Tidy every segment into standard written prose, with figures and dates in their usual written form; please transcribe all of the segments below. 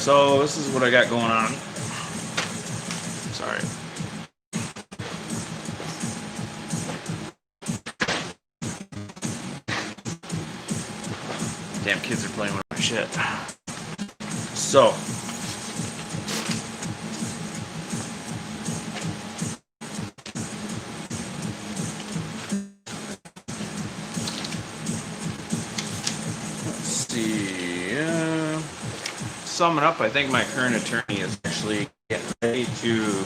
So this is what I got going on. Sorry. Damn kids are playing with my shit. So. Let's see. Summing up, I think my current attorney is actually getting ready to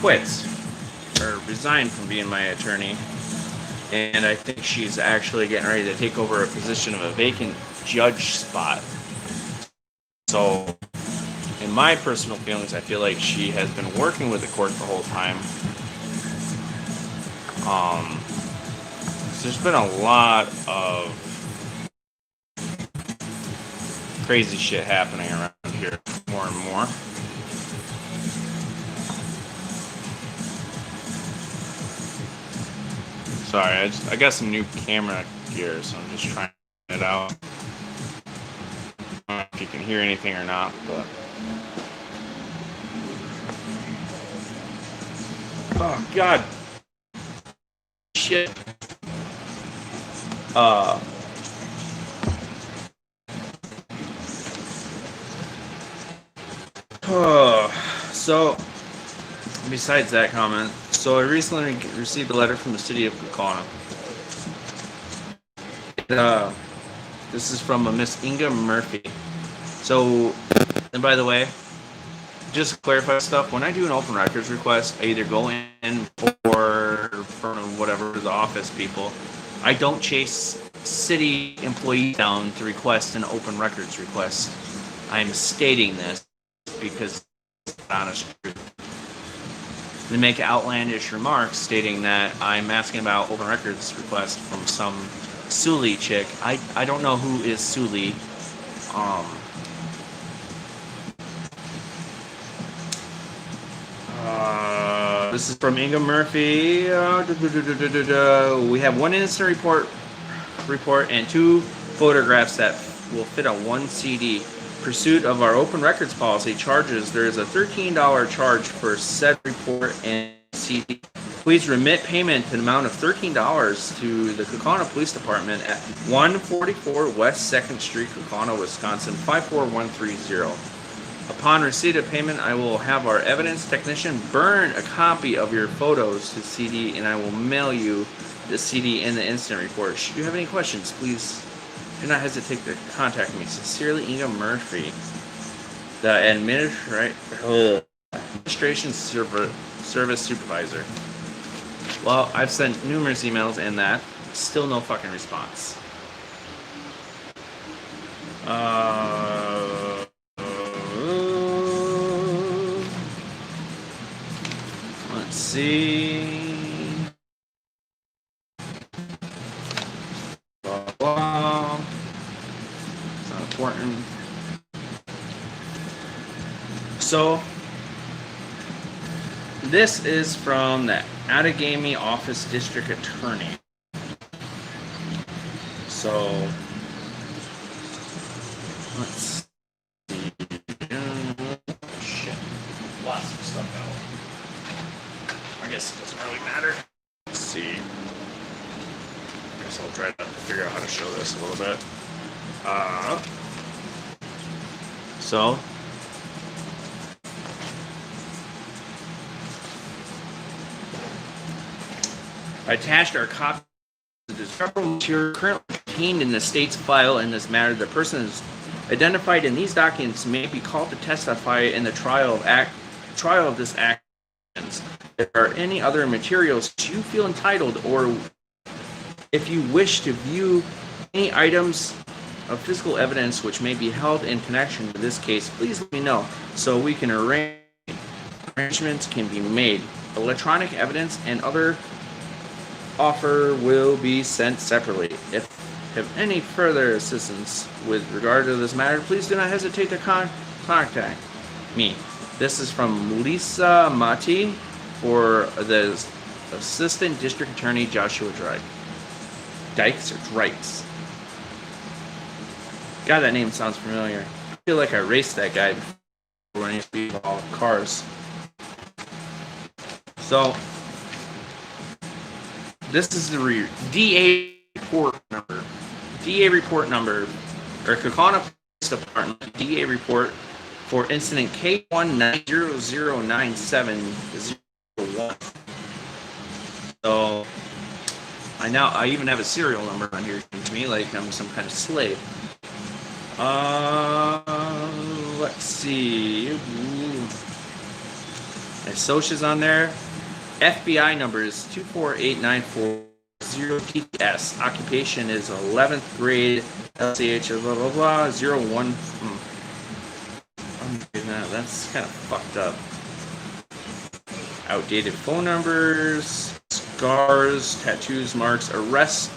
quit or resign from being my attorney. And I think she's actually getting ready to take over a position of a vacant judge spot. So, in my personal feelings, I feel like she has been working with the court the whole time. So there's been a lot of crazy shit happening around here, more and more. Sorry, I got some new camera gear, so I'm just trying it out. I don't know if you can hear anything or not, but oh god, shit. So besides that comment, so I recently received a letter from the city of Kaukauna. This is from a Miss Inga Murphy. So, and by the way, just to clarify stuff, when I do an open records request, I either go in or from whatever the office people. I don't chase city employees down to request an open records request. I'm stating this because it's honest truth. They make outlandish remarks stating that I'm asking about open records request from some Suli chick. I don't know who is Suli. This is from Inga Murphy. We have one incident report and 2 photographs that will fit on 1 CD. Pursuit of our open records policy charges, there is a $13 charge for said report and CD. Please remit payment to the amount of $13 to the Kaukauna Police Department at 144 West 2nd Street, Kaukauna, Wisconsin 54130. Upon receipt of payment, I will have our evidence technician burn a copy of your photos to CD, and I will mail you the CD and the incident report. Should you have any questions, please do not hesitate to contact me. Sincerely, Inga Murphy, the administration service supervisor. Well, I've sent numerous emails and that. Still no fucking response. Let's see. Blah, blah. It's not important. So, this is from the Outagamie Office District Attorney. So, let's see. Shit. Lots of stuff out. I guess it doesn't really matter. Let's see. I guess I'll try to figure out how to show this a little bit. So, I attached our copy of the discoverable material currently contained in the state's file in this matter. The person is identified in these documents may be called to testify in the trial of this act. If there are any other materials you feel entitled, or if you wish to view any items of physical evidence which may be held in connection with this case, please let me know so we can arrangements can be made. Electronic evidence and other offer will be sent separately. If you have any further assistance with regard to this matter, please do not hesitate to contact me. This is from Lisa Mati for the Assistant District Attorney Joshua Dykes or Dykes. God, that name sounds familiar. feel like I raced that guy before when I used to be all cars. So this is the DA report number. DA report number, or Kaukauna Police Department DA report for incident K190097001. So I even have a serial number on here to me, like I'm some kind of slave. Let's see. My social's on there. FBI number is 248940TS. Occupation is 11th grade. LCH blah blah blah 01. That's kind of fucked up. Outdated phone numbers, scars, tattoos, marks, arrest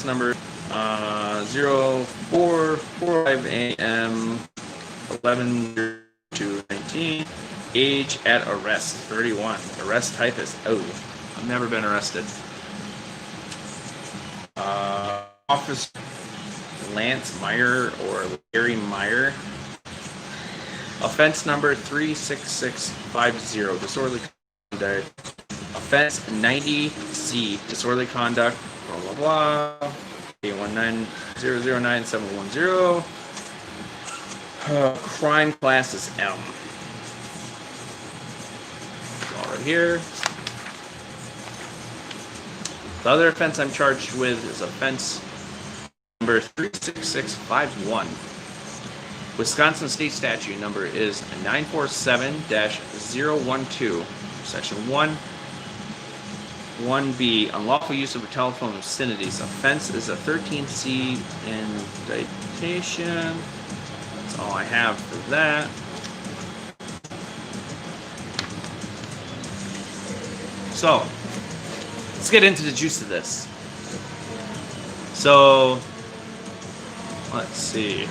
number 0445 AM 11/2/19. Age at arrest 31. Arrest type is I've never been arrested. Officer Lance Meyer or Larry Meyer. Offense number 36650. Disorderly conduct. Offense 90C. Disorderly conduct. Blah blah blah. A190097110. Crime class is M. All right here. The other offense I'm charged with is offense number 36651. Wisconsin state statute number is 947-012, section 1B, unlawful use of a telephone vicinities. Offense is a 13C indictation. That's all I have for that. So, let's get into the juice of this. So, let's see.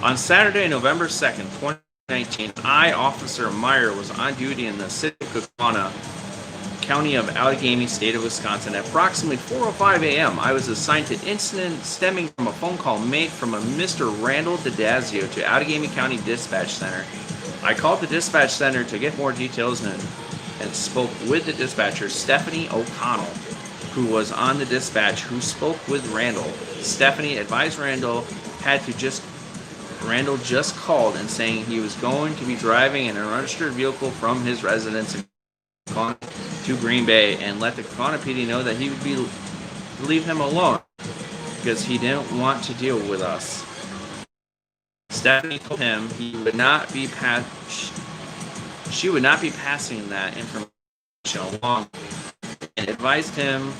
On Saturday, November 2nd, 2019, I, Officer Meyer, was on duty in the city of Kaukauna, County of Allegheny, State of Wisconsin. At approximately 4:05 a.m., I was assigned to incident stemming from a phone call made from a Mr. Randall DiDazio to Allegheny County Dispatch Center. I called the dispatch center to get more details and spoke with the dispatcher, Stephanie O'Connell, who was on the dispatch, who spoke with Randall. Stephanie advised Randall just called and saying he was going to be driving an unregistered vehicle from his residence to Green Bay and let the Kaukauna PD know that he would leave him alone because he didn't want to deal with us. Stephanie told him she would not be passing that information along and advised him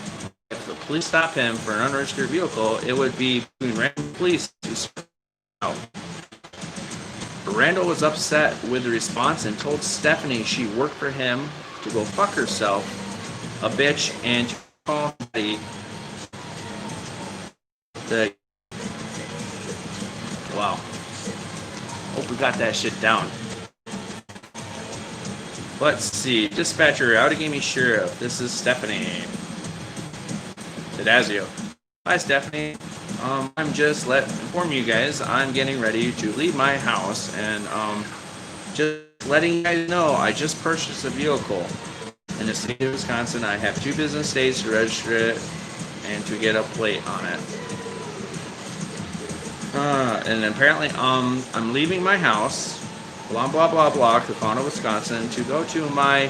if the police stop him for an unregistered vehicle, it would be between random police to sort out. Randall was upset with the response and told Stephanie she worked for him to go fuck herself, a bitch, and to call wow. Hope we got that shit down. Let's see. Dispatcher, Allegheny Sheriff. This is Stephanie DiDazio. Hi, Stephanie. I'm just inform you guys I'm getting ready to leave my house and just letting you guys know I just purchased a vehicle in the state of Wisconsin. I have 2 business days to register it and to get a plate on it. And apparently I'm leaving my house, blah blah blah blah, Kaukauna, Wisconsin, to go to my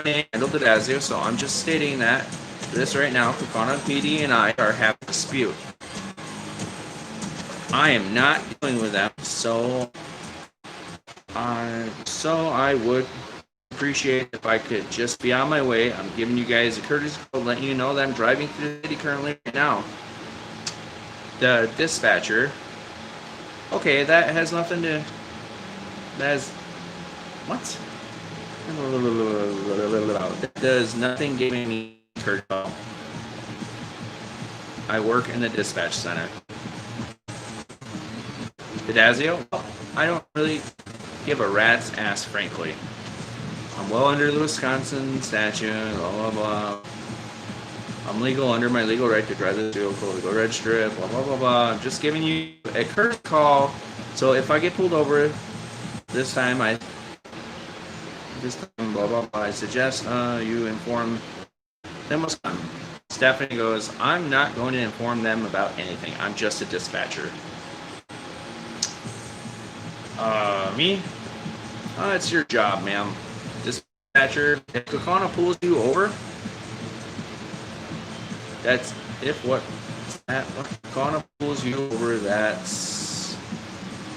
name, Randall DiDazio. So I'm just stating that this right now, Kaukauna PD and I are having a dispute. I am not dealing with them, so I would appreciate if I could just be on my way. I'm giving you guys a courtesy call, letting you know that I'm driving through the city currently right now. The dispatcher. Okay, that has nothing to. What? That does nothing giving me courtesy call. I work in the dispatch center. DiDazio? I don't really give a rat's ass, frankly. I'm well under the Wisconsin statute, blah, blah, blah. I'm legal under my legal right to drive this vehicle, legal register it, blah, blah, blah, blah. I'm just giving you a courtesy call. So if I get pulled over this time, blah blah blah. I suggest you inform them what's coming. Stephanie goes, I'm not going to inform them about anything. I'm just a dispatcher. Me? It's your job, ma'am. Dispatcher, if Kakana pulls you over, that's if what Kakana pulls you over, that's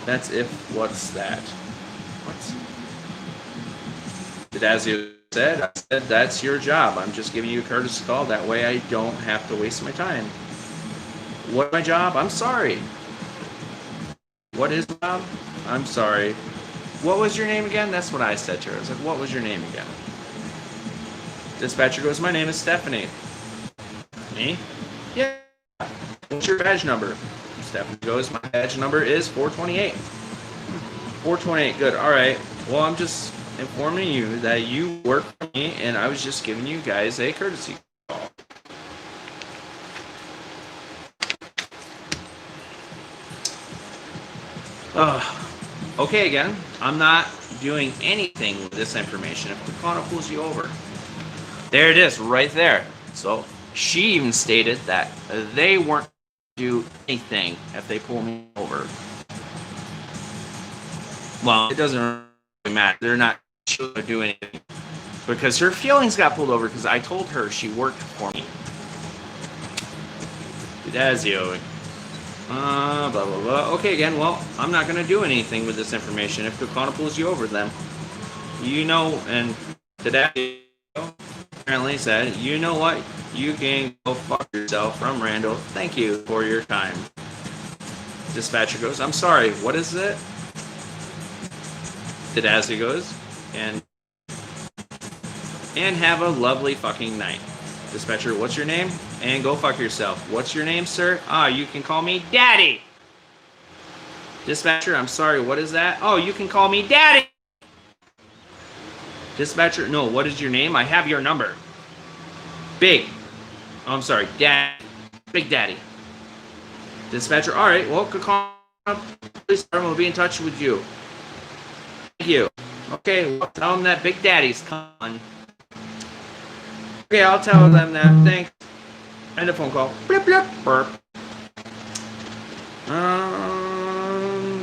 if what's that? What's as you said, I said that's your job. I'm just giving you a courtesy call. That way I don't have to waste my time. What's my job? I'm sorry. What is my job? I'm sorry. What was your name again? That's what I said to her. I was like, what was your name again? Dispatcher goes, my name is Stephanie. Me? Yeah. What's your badge number? Stephanie goes, my badge number is 428. 428, good. All right. Well, I'm just informing you that you work for me, and I was just giving you guys a courtesy call. Okay, again, I'm not doing anything with this information if Kakana pulls you over. There it is, right there. So she even stated that they weren't going to do anything if they pull me over. Well, it doesn't really matter. They're not going to do anything because her feelings got pulled over because I told her she worked for me. Dazio. Blah, blah, blah. Okay, again, well, I'm not going to do anything with this information if Kakana pulls you over them. You know, and today apparently said, you know what? You can go fuck yourself from Randall. Thank you for your time. Dispatcher goes, I'm sorry, what is it? Dazio goes, and have a lovely fucking night. Dispatcher, what's your name? And go fuck yourself. What's your name, sir? You can call me Daddy. Dispatcher, I'm sorry, what is that? Oh, you can call me Daddy. Dispatcher, no, what is your name? I have your number. Big. Oh, I'm sorry, Dad. Big Daddy. Dispatcher, all right, well, call police department will be in touch with you. Thank you. Okay, well, tell them that Big Daddy's coming. Okay, I'll tell them that. Thanks. End of phone call. Blip, blip, burp.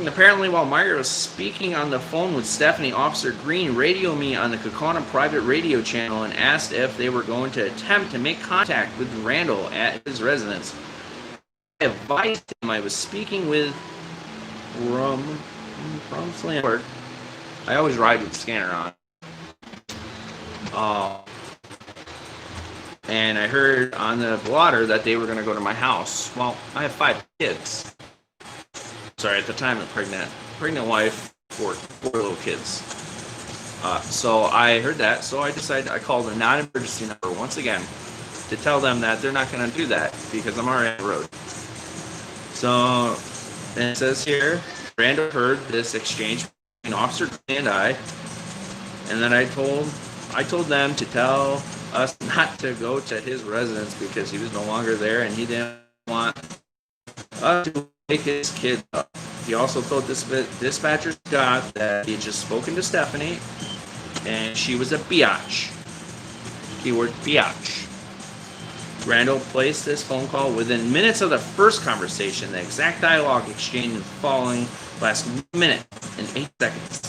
Apparently, while Meyer was speaking on the phone with Stephanie, Officer Green radioed me on the Kakana private radio channel and asked if they were going to attempt to make contact with Randall at his residence. I advised him I was speaking with from Slamford. I always ride with the scanner on. And I heard on the blotter that they were going to go to my house. Well, I have 5 kids. Sorry, at the time, I'm pregnant wife, 4 little kids. So I heard that, so I decided I called a non-emergency number once again to tell them that they're not going to do that because I'm already on the road. So, and it says here, Randall heard this exchange between Officer and I, and then I told them to tell us not to go to his residence because he was no longer there and he didn't want us to wake his kids up. He also told dispatcher Scott that he had just spoken to Stephanie and she was a biatch. Keyword biatch. Randall placed this phone call within minutes of the first conversation. The exact dialogue exchange and following last minute and 8 seconds.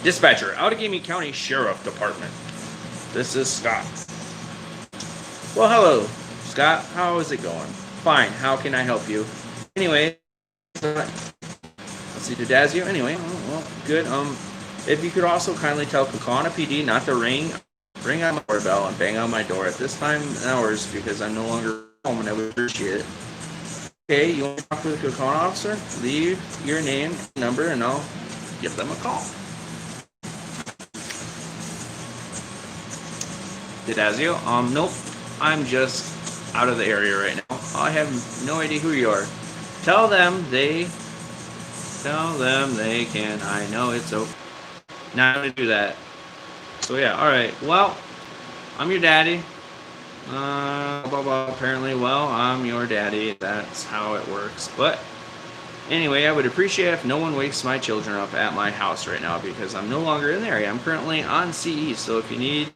Dispatcher, Outagamie County Sheriff Department. This is Scott. Well, hello, Scott. How is it going? Fine. How can I help you? Anyway, let's see, Dazio. Anyway, well, good. If you could also kindly tell Kakana PD not to ring on my doorbell and bang on my door at this time and hours because I'm no longer home and I would appreciate it. Okay, you want to talk to the Kakana officer? Leave your name, number, and I'll give them a call. Dazio, nope. I'm just out of the area right now. I have no idea who you are. Tell them they can. I know it's okay. Not gonna do that. So yeah, alright. Well, I'm your daddy. Blah, blah, apparently, well, I'm your daddy. That's how it works. But anyway, I would appreciate if no one wakes my children up at my house right now because I'm no longer in the area. I'm currently on CE, so if you need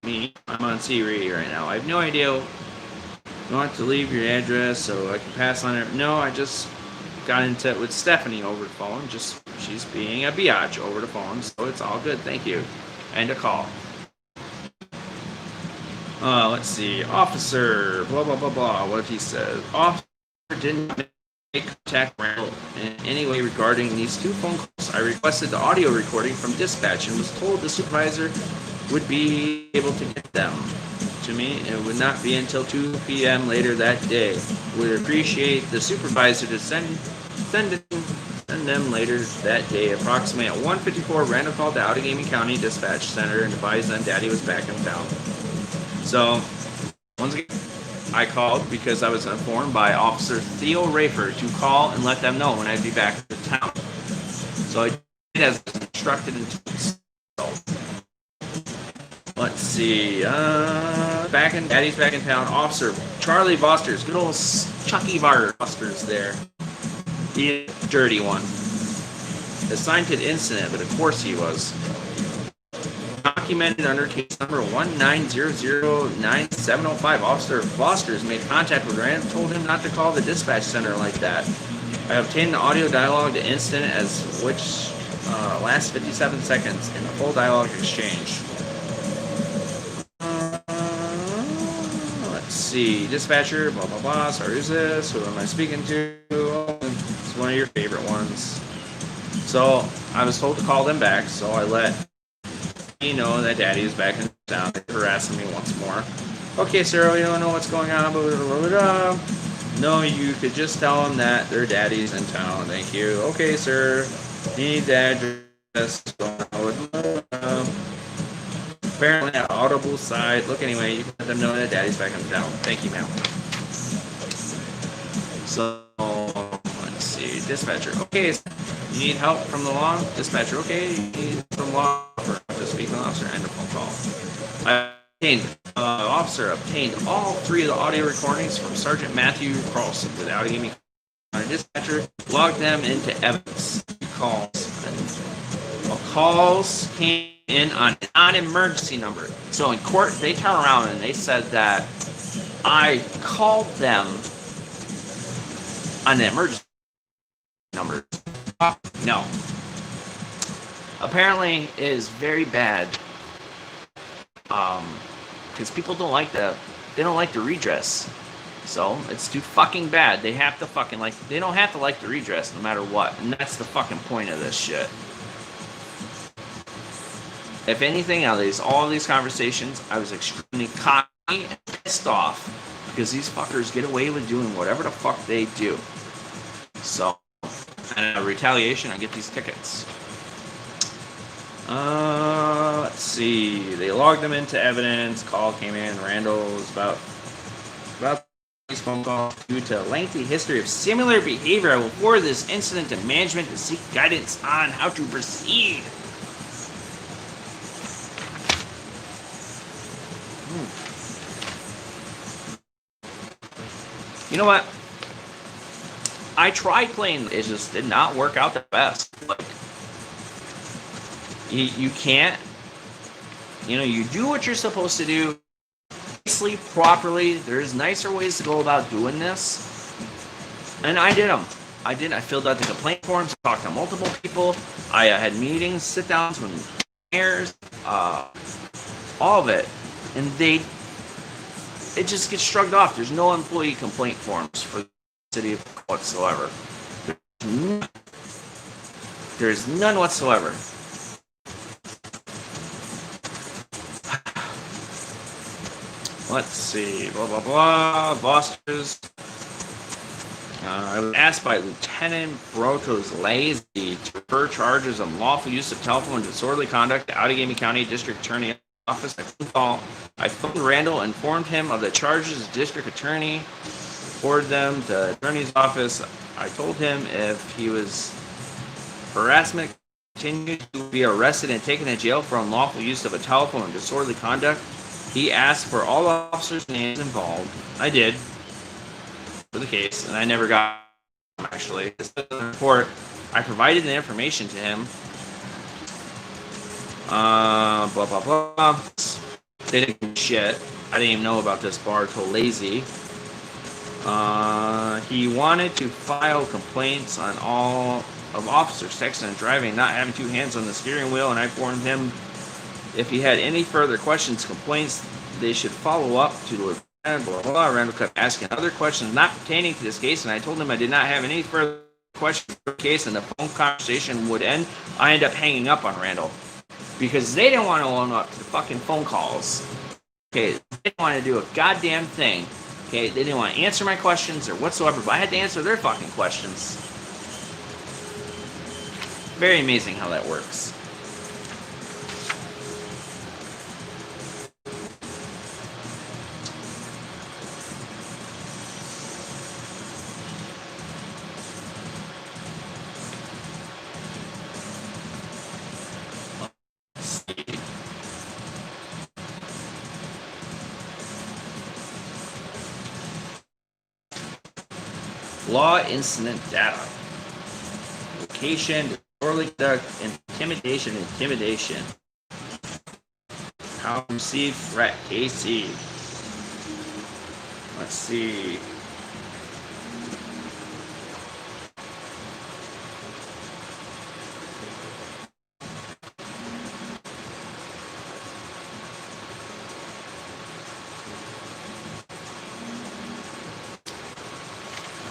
me, I'm on CE radio right now. I have no idea. You want to leave your address so I can pass on it? No, I just got into it with Stephanie over the phone. Just she's being a biatch over the phone, so it's all good. Thank you. End a call. Let's see. Officer, blah, blah, blah, blah. What he says. Officer didn't make contact Randall in any way regarding these two phone calls. I requested the audio recording from dispatch and was told the supervisor would be able to get them to me. It would not be until 2 p.m. later that day. Would appreciate the supervisor to send them later that day. Approximately at 1:54, Randall called the Outagamie County Dispatch Center and advised them Daddy was back in town. So, once again, I called because I was informed by Officer Theo Rafer to call and let them know when I'd be back in town. So I did as instructed and told. Let's see. Daddy's back in town. Officer Charlie Vosters, good old Chucky Vosters there. The dirty one. Assigned to the incident, but of course he was. Documented under case number 19009-705. Officer Fosters made contact with Rand and told him not to call the dispatch center like that. I obtained the audio dialogue to incident as which lasts 57 seconds in the full dialogue exchange. Let's see. Dispatcher, blah, blah, blah. Sorry, who's this? Who am I speaking to? It's one of your favorite ones. So I was told to call them back, so I let know that Daddy is back in town. They're harassing me once more. Okay, sir, we don't know what's going on. Blah, blah, blah, blah. No, you could just tell them that their daddy's in town. Thank you. Okay, sir. Need the address. Apparently, an audible side. Look, anyway, you can let them know that Daddy's back in town. Thank you, ma'am. So, let's see. Dispatcher. Okay, you need help from the law? Dispatcher. Okay, you need from law for to speak to an officer. End of phone call. Officer obtained all three of the audio recordings from Sergeant Matthew Carlson with Outagamie County Dispatcher. Logged them into evidence. Calls came in on a non-emergency number. So in court, they turn around and they said that I called them on the emergency number. No. Apparently, it is very bad. Because people don't like the redress. So it's too fucking bad. They have to fucking they don't have to like the redress no matter what. And that's the fucking point of this shit. If anything, out of all these conversations, I was extremely cocky and pissed off because these fuckers get away with doing whatever the fuck they do. So, and in retaliation, I get these tickets. Let's see. They logged them into evidence. Call came in. Randall was about these phone calls due to a lengthy history of similar behavior. I will forward this incident to management to seek guidance on how to proceed. You know what? I tried playing. It just did not work out the best. Like, you can't. You know, you do what you're supposed to do. Nicely, properly. There's nicer ways to go about doing this. And I did them. I filled out the complaint forms, talked to multiple people. I had meetings, sit downs with mayors, all of it. And it just gets shrugged off. There's no employee complaint forms for the city whatsoever. There's none whatsoever. Let's see. Blah, blah, blah. Bosters. I was asked by Lieutenant Brotos Lazy to refer charges of unlawful use of telephone and disorderly conduct to Outagamie County District Attorney Office. I phoned Randall, informed him of the charges. The district attorney forwarded them to the attorney's office. I told him if he was harassment continued to be arrested and taken to jail for unlawful use of a telephone and disorderly conduct. He asked for all officers' names involved. I did for the case, and I never got them, actually. This is the report. I provided the information to him. Blah, blah, blah. They didn't give shit. I didn't even know about this bar till lazy. He wanted to file complaints on all of officers texting and driving, not having two hands on the steering wheel, and I informed him if he had any further questions, complaints, they should follow up to the lieutenant, blah, blah, blah. Randall kept asking other questions not pertaining to this case, and I told him I did not have any further questions for the case, and the phone conversation would end. I ended up hanging up on Randall because they didn't want to own up to the fucking phone calls. Okay, they didn't want to do a goddamn thing. Okay, they didn't want to answer my questions or whatsoever, but I had to answer their fucking questions. Very amazing how that works. Law incident data. Location, disorderly conduct, intimidation. How received threat, KC. Let's see.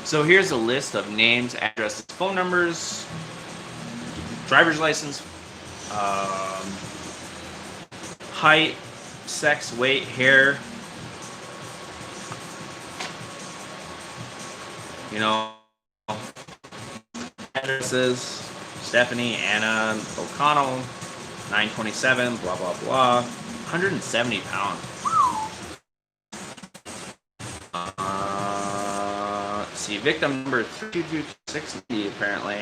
So here's a list of names, addresses, phone numbers, driver's license, height, sex, weight, hair, you know, addresses, Stephanie, Anna, O'Connell, 927, blah, blah, blah, 170 pounds. See, victim number 32260, apparently.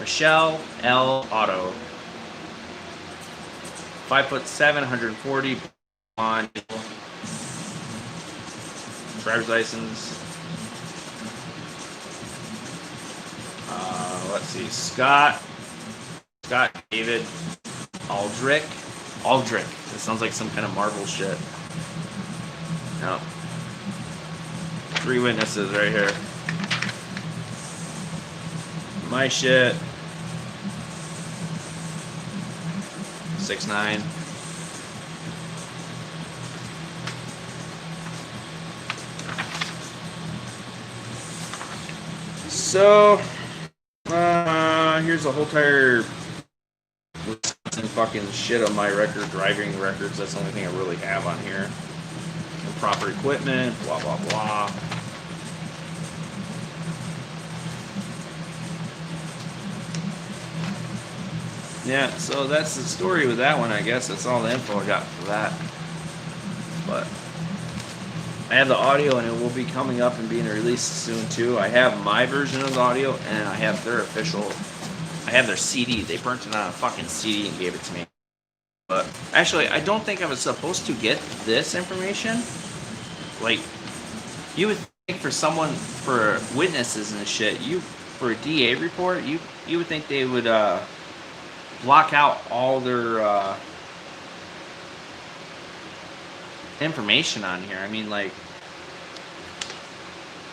Michelle L. Otto. 5'7", 140 on driver's license. Let's see, Scott David Aldrich. This sounds like some kind of Marvel shit. No. 3 witnesses right here. My shit. 6'9". So, here's a whole entire Wisconsin fucking shit on my record, driving records. That's the only thing I really have on here. Improper equipment, blah, blah, blah. Yeah, so that's the story with that one, I guess. That's all the info I got for that. But I have the audio, and it will be coming up and being released soon, too. I have my version of the audio, and I have their official... I have their CD. They burnt it on a fucking CD and gave it to me. But actually, I don't think I was supposed to get this information. Like, you would think for witnesses and shit, for a DA report, you would think they would block out all their information on here. I mean, like,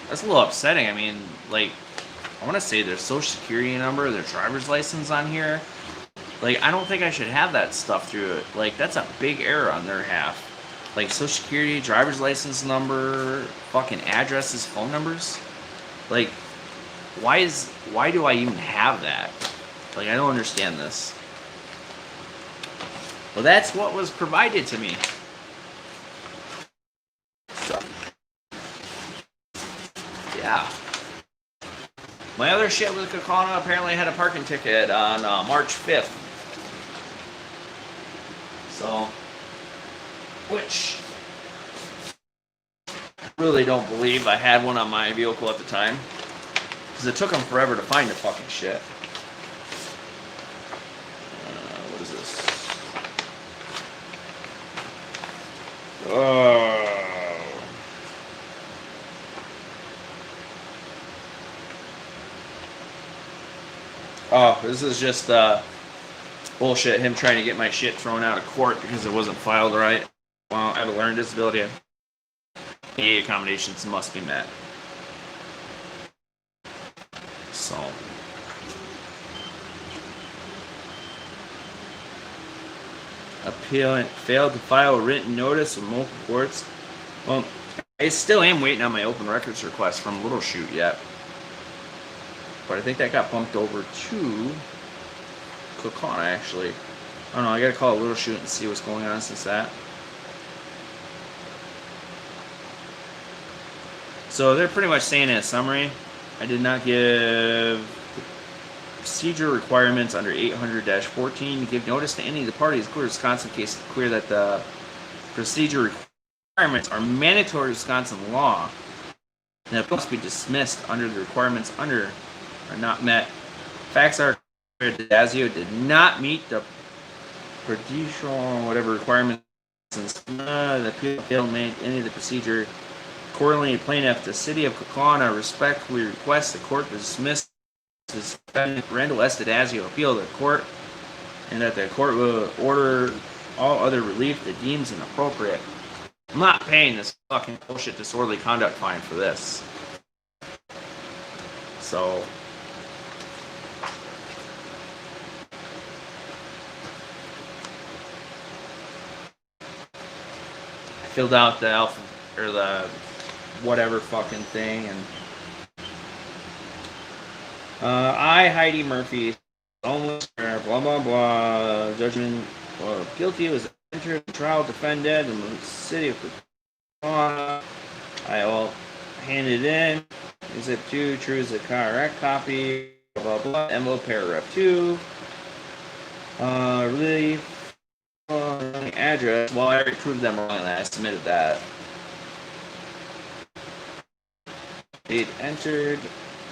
that's a little upsetting. I mean, like, I want to say their social security number, their driver's license on here. Like, I don't think I should have that stuff through it. Like, that's a big error on their half. Like, social security, driver's license number, fucking addresses, phone numbers. Like, why do I even have that? Like, I don't understand this. Well, that's what was provided to me. So, yeah. My other shit with Kakana apparently had a parking ticket on March 5th. So, which I really don't believe I had one on my vehicle at the time. Because it took them forever to find the fucking shit. What is this? Oh, this is just bullshit. Him trying to get my shit thrown out of court because it wasn't filed right. Well, I have a learning disability. The accommodations must be met. So. Appealant failed to file a written notice with multiple courts. Well, I still am waiting on my open records request from Little Shoot yet. But I think that got bumped over to Kokana, actually. I don't know, I gotta call Little Shoot and see what's going on since that. So they're pretty much saying in a summary, I did not give procedure requirements under 800-14 to give notice to any of the parties. Clear Wisconsin case is clear that the procedure requirements are mandatory Wisconsin law and it must be dismissed under the requirements are not met. Facts are clear that Dazio did not meet the prudential whatever requirements and the appeal failed to make any of the procedure. Accordingly, plaintiff, the city of Kokana respectfully requests the court to dismiss this defendant Randall S. Dazio appeal to the court and that the court will order all other relief that deems inappropriate. I'm not paying this fucking bullshit disorderly conduct fine for this. So I filled out the alpha or the whatever fucking thing and I, Heidi Murphy, homeless, blah, blah, blah, judgment, guilty was entered, trial defended in the city of Kakana. I all handed in, is it 2, true is a correct copy, blah, blah, blah, envelope paragraph 2, really, address, well, I already proved them wrong and I submitted that. Date entered.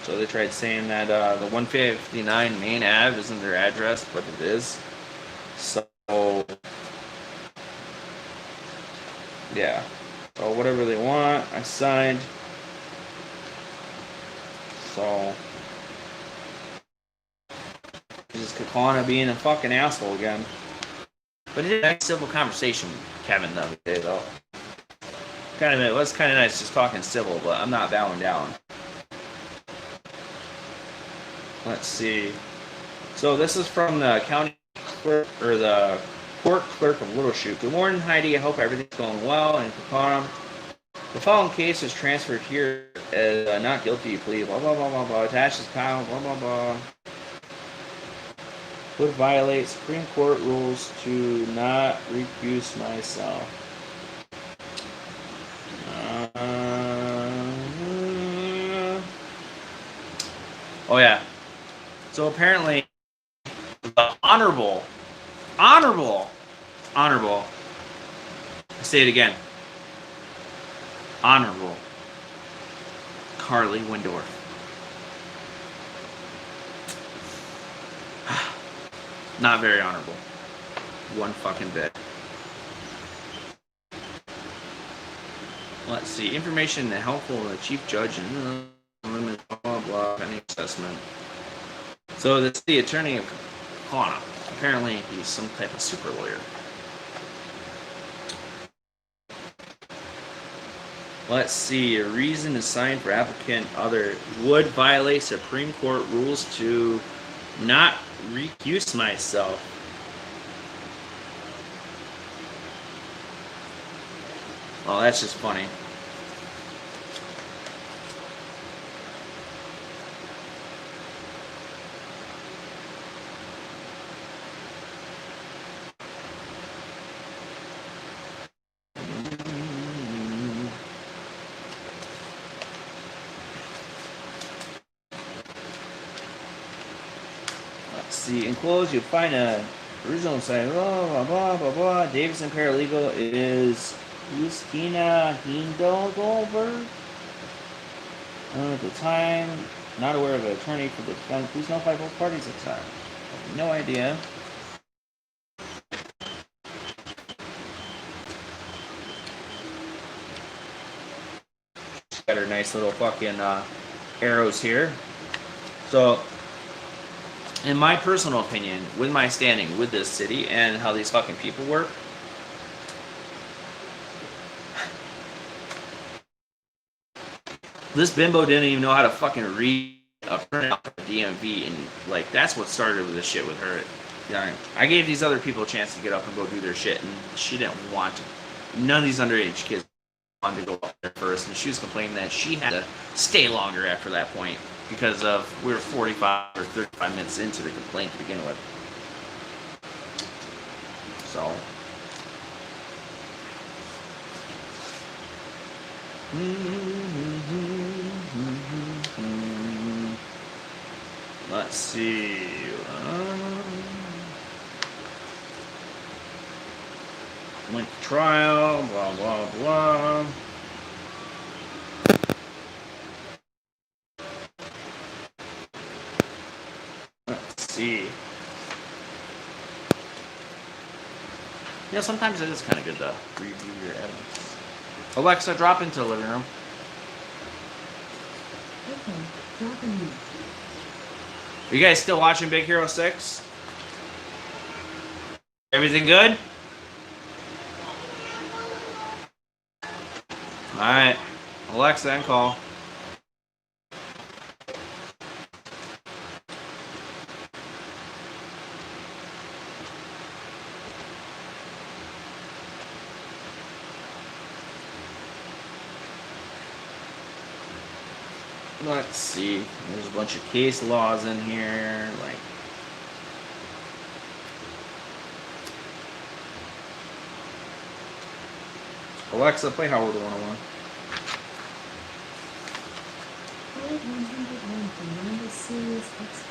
So they tried saying that the 159 Main Ave isn't their address, but it is. So, yeah. So whatever they want, I signed. So, this is Kakana being a fucking asshole again. But it is a nice civil conversation, Kevin, the other day, though. It was kind of nice just talking civil, but I'm not bowing down. Let's see. So this is from the county clerk, or the court clerk of Little Shoot. Good morning, Heidi. I hope everything's going well. And Kakana, the following case is transferred here as a not guilty plea. Blah, blah, blah, blah, blah. Attached as Kyle. Blah, blah, blah. Would violate Supreme Court rules to not recuse myself. Oh, yeah. So apparently, the honorable, I say it again, Honorable Carly Windorf. Not very honorable. One fucking bit. Let's see. Information helpful to the chief judge and blah, blah, blah, any assessment. So this is the attorney of Kakana. Apparently he's some type of super lawyer. Let's see. A reason assigned for applicant other would violate Supreme Court rules to not recuse myself. Oh, that's just funny. See, enclosed, you'll find a original site, blah, blah, blah, blah, blah. Davidson Paralegal is Justina Hindelgover. At the time, not aware of an attorney for the defense. Please notify both parties at the time. No idea. nice little fucking arrows here. So, in my personal opinion, with my standing with this city and how these fucking people work, this bimbo didn't even know how to fucking read a printout of DMV, and like that's what started with this shit with her. Yeah, I gave these other people a chance to get up and go do their shit, and she didn't want to. None of these underage kids wanted to go up there first, and she was complaining that she had to stay longer after that point because of we were 45 or 35 minutes into the complaint to begin with. So. Let's see. Went to trial, blah, blah, blah. Let's see. Yeah, sometimes it is kind of good to review your evidence. Alexa, drop into the living room. Okay, dropping in. Are you guys still watching Big Hero 6? Everything good? Alright. Alexa, and call. Let's see. There's a bunch of case laws in here. Like, Alexa, play Howard 101. Code 101 from Number Series XP.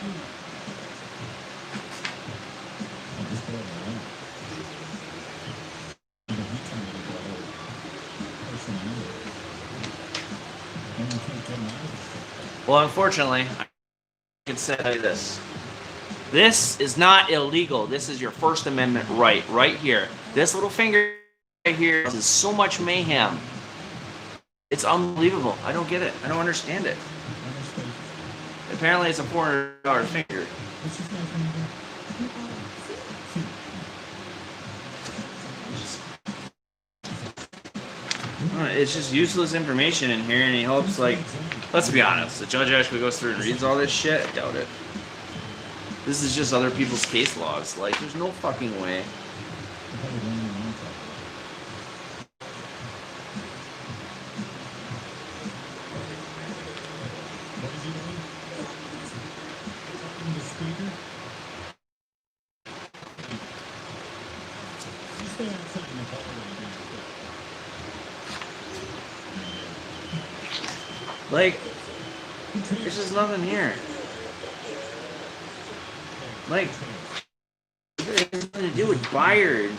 Well, unfortunately, I can say this. This is not illegal. This is your First Amendment right here. This little finger right here is so much mayhem. It's unbelievable. I don't get it. I don't understand it. Apparently, it's a $400 finger. It's just useless information in here, and he hopes, like, let's be honest, the judge actually goes through and reads all this shit? I doubt it. This is just other people's case laws. Like, there's no fucking way. Like, there's just nothing here. Like, it has nothing to do with buyer,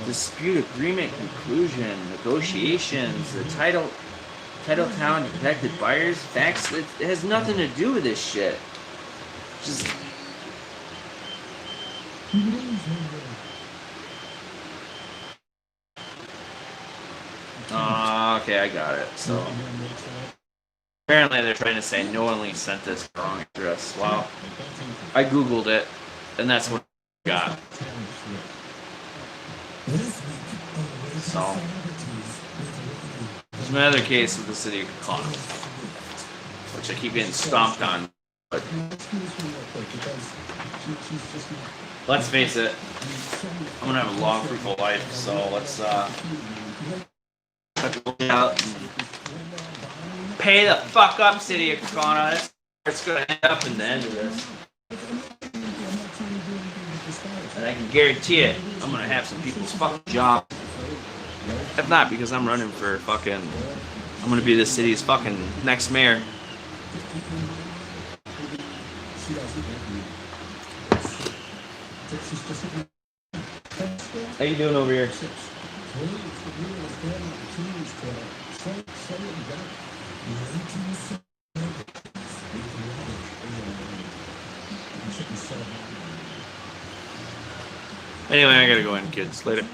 dispute agreement conclusion, negotiations, the title town protected buyers, facts. It has nothing to do with this shit. Just. Oh, okay, I got it. So. Apparently they're trying to say knowingly sent this wrong address. Wow. I googled it, and that's what I got. So, there's another case with the city of Kakana, which I keep getting stomped on. But let's face it, I'm gonna have a long, fruitful life. So let's cut the out. Pay the fuck up, City of Kakana. That's where it's gonna end up in the end of this. And I can guarantee it, I'm gonna have some people's fucking jobs. If not, because I'm running for fucking. I'm gonna be the city's fucking next mayor. How you doing over here? Anyway, I gotta go in, kids. Later.